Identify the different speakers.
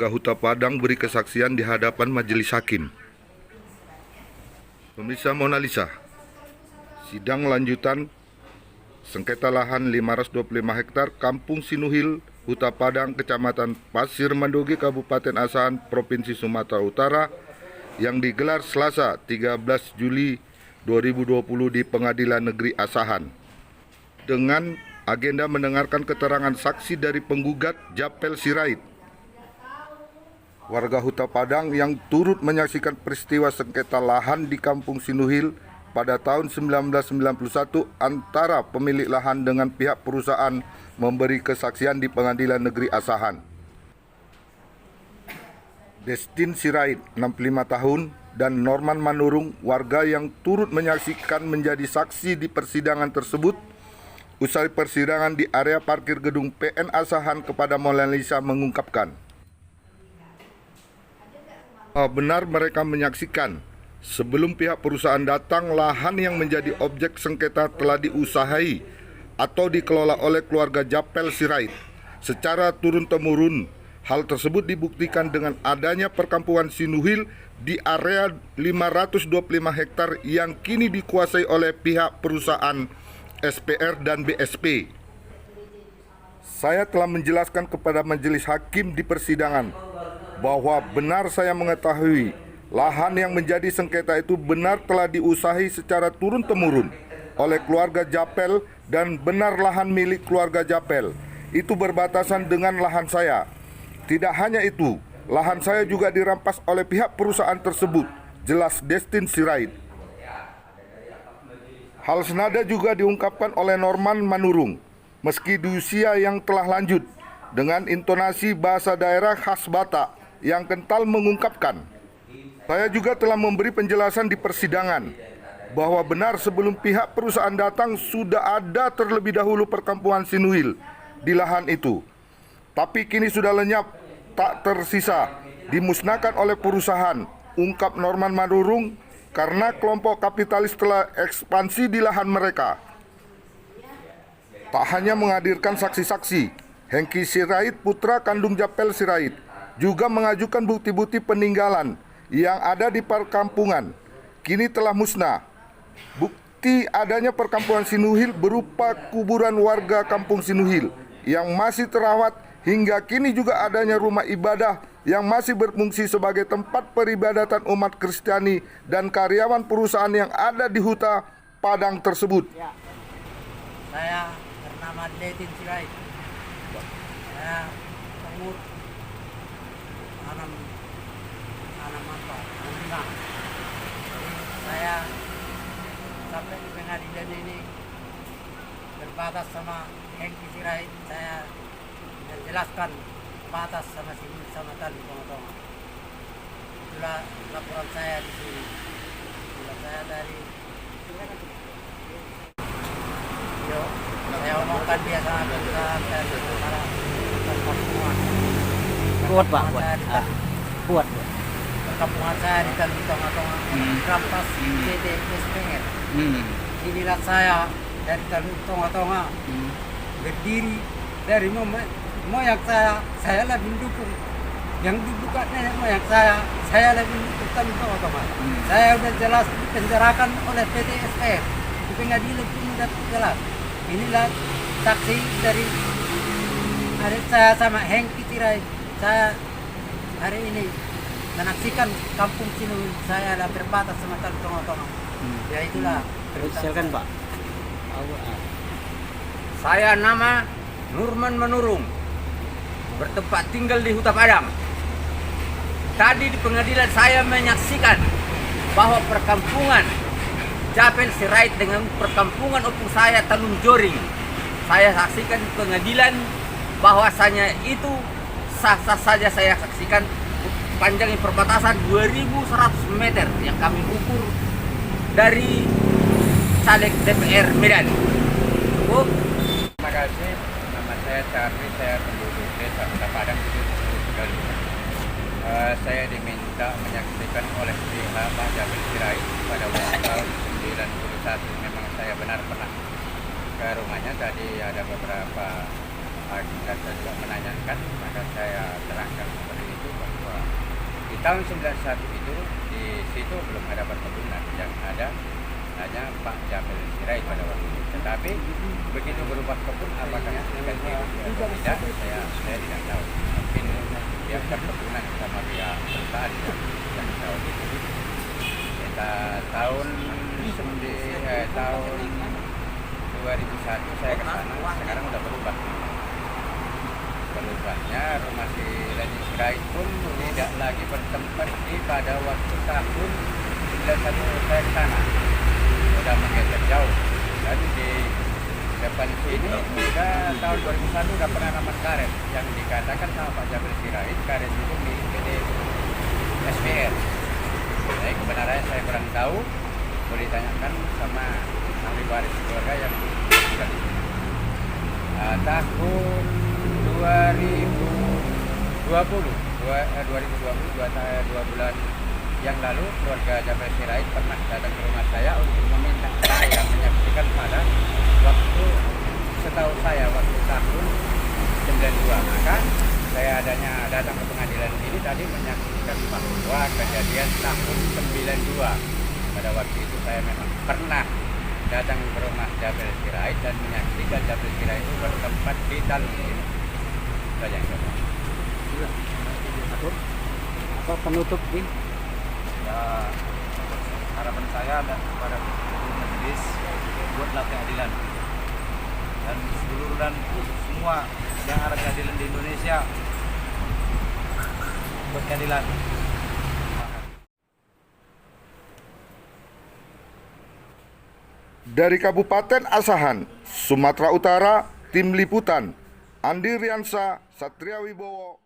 Speaker 1: warga Huta Padang beri kesaksian di hadapan majelis hakim. Pemirsa Mona Lisa, sidang lanjutan sengketa lahan 525 hektar Kampung Sinuhil, Huta Padang, Kecamatan Pasir Mandogi, Kabupaten Asahan, Provinsi Sumatera Utara yang digelar Selasa 13 Juli 2020 di Pengadilan Negeri Asahan dengan agenda mendengarkan keterangan saksi dari penggugat Japel Sirait, warga Huta Padang yang turut menyaksikan peristiwa sengketa lahan di Kampung Sinuhil pada tahun 1991 antara pemilik lahan dengan pihak perusahaan memberi kesaksian di Pengadilan Negeri Asahan. Destin Sirait, 65 tahun, dan Norman Manurung, warga yang turut menyaksikan menjadi saksi di persidangan tersebut. Usai persidangan di area parkir gedung PN Asahan kepada Mona Lisa mengungkapkan, benar mereka menyaksikan sebelum pihak perusahaan datang, lahan yang menjadi objek sengketa telah diusahahi atau dikelola oleh keluarga Japel Sirait secara turun-temurun. Hal tersebut dibuktikan dengan adanya perkampungan Sinuhil di area 525 hektar yang kini dikuasai oleh pihak perusahaan SPR dan BSP. Saya telah menjelaskan kepada majelis hakim di persidangan bahwa benar saya mengetahui lahan yang menjadi sengketa itu benar telah diusahahi secara turun-temurun oleh keluarga Japel dan benar lahan milik keluarga Japel itu berbatasan dengan lahan saya. Tidak hanya itu, lahan saya juga dirampas oleh pihak perusahaan tersebut, jelas Destin Sirait. Hal senada juga diungkapkan oleh Norman Manurung, meski di usia yang telah lanjut, dengan intonasi bahasa daerah khas Batak yang kental mengungkapkan, saya juga telah memberi penjelasan di persidangan bahwa benar sebelum pihak perusahaan datang sudah ada terlebih dahulu perkampungan Sinuhil di lahan itu. Tapi kini sudah lenyap, tak tersisa, dimusnahkan oleh perusahaan, ungkap Norman Manurung, karena kelompok kapitalis telah ekspansi di lahan mereka. Tak hanya menghadirkan saksi-saksi, Hengki Sirait, putra kandung Japel Sirait, juga mengajukan bukti-bukti peninggalan yang ada di perkampungan, kini telah musnah. Bukti adanya perkampungan Sinuhil berupa kuburan warga Kampung Sinuhil yang masih terawat. Hingga kini juga adanya rumah ibadah yang masih berfungsi sebagai tempat peribadatan umat Kristiani dan karyawan perusahaan yang ada di Huta Padang tersebut.
Speaker 2: Ya. Saya bernama Destin Sirait. Saya umur tanam apa? Tanam. Saya sampai di pengadilan ini berbatas sama Hengki Sirait. Saya jelaskan batas sama sini sama tali tengah-tengah. Itulah laporan saya di sini. Itulah saya dari saya omongkan biasa perusahaan dari perkampungan.
Speaker 3: Kuat Pak, kuat.
Speaker 2: Perkampungan saya di tengah-tengah rampas PT SPR. Inilah saya dari tengah-tengah berdiri dari moyang saya lebih mendukung. Yang dibuka nenek moyang saya lebih mendukung tengah-tengah. Saya sudah jelas dipenjarakan oleh PT SPR. Di pengadilan pun sudah jelas. Inilah saksi dari adik saya sama Hengki Sirait. Saya hari ini menyaksikan Kampung Sinuhil. Saya adalah berbatas sama tengah-tengah. Ya itulah.
Speaker 3: Silakan Pak.
Speaker 4: Saya nama Norman Manurung, bertempat tinggal di Huta Padang. Tadi di pengadilan saya menyaksikan bahwa perkampungan Japel Sirait dengan perkampungan opung saya Tanun Joring. Saya saksikan di pengadilan bahwasanya itu sah-sah saja saya saksikan panjangnya perbatasan 2100 meter yang kami ukur dari caleg DPR Medan.
Speaker 5: Terima kasih. Nama saya Charlie, saya penduduk desa Huta Padang itu sekali. Saya diminta menyaksikan oleh pihak Pak Japel Sirait pada tahun 91. Memang saya benar pernah ke rumahnya. Tadi ada beberapa kita juga menanyakan, maka saya terangkan seperti itu tahun 91 itu di situ belum ada perkebunan, yang ada hanya Pak Japel Sirait pada waktu itu. Tetapi begitu berubah kebun, apakah ganti atau tidak, saya tidak tahu. Mungkin dia perkebunan sama pihak perusahaan yang tahu itu. Kita tahun 2001 saya ke sana, sekarang udah berubah. Berubahnya rumah si Leni Sirait pun tidak lagi bertempat di pada waktu tahun 91 saya ke sana. Sudah menggeser jauh. Dan di depan sini sudah tahun 2001 udah penanaman karet yang dikatakan sama Pak Japel Sirait, karet itu milik PT SPR. Jadi kebenarannya saya kurang tahu, boleh ditanyakan sama ahli waris keluarga yang sudah di sini. Tahun 2020, 2 bulan yang lalu keluarga Japel Sirait pernah datang ke rumah saya untuk meminta saya menyaksikan pada waktu, setahu saya waktu tahun 92. Maka saya datang ke pengadilan ini tadi menyaksikan bahwa kejadian tahun 92. Pada waktu itu saya memang pernah datang ke rumah Japel Sirait dan menyaksikan Japel Sirait itu bertempat di Talun ini. Saja yang saya tahu.
Speaker 3: Apa penutup ini?
Speaker 6: Ya, harapan saya dan kepada majelis, buatlah keadilan dan seluruh dan semua yang ada keadilan di Indonesia, buat keadilan.
Speaker 1: Dari Kabupaten Asahan, Sumatera Utara, Tim Liputan, Andi Riansa, Satria Wibowo.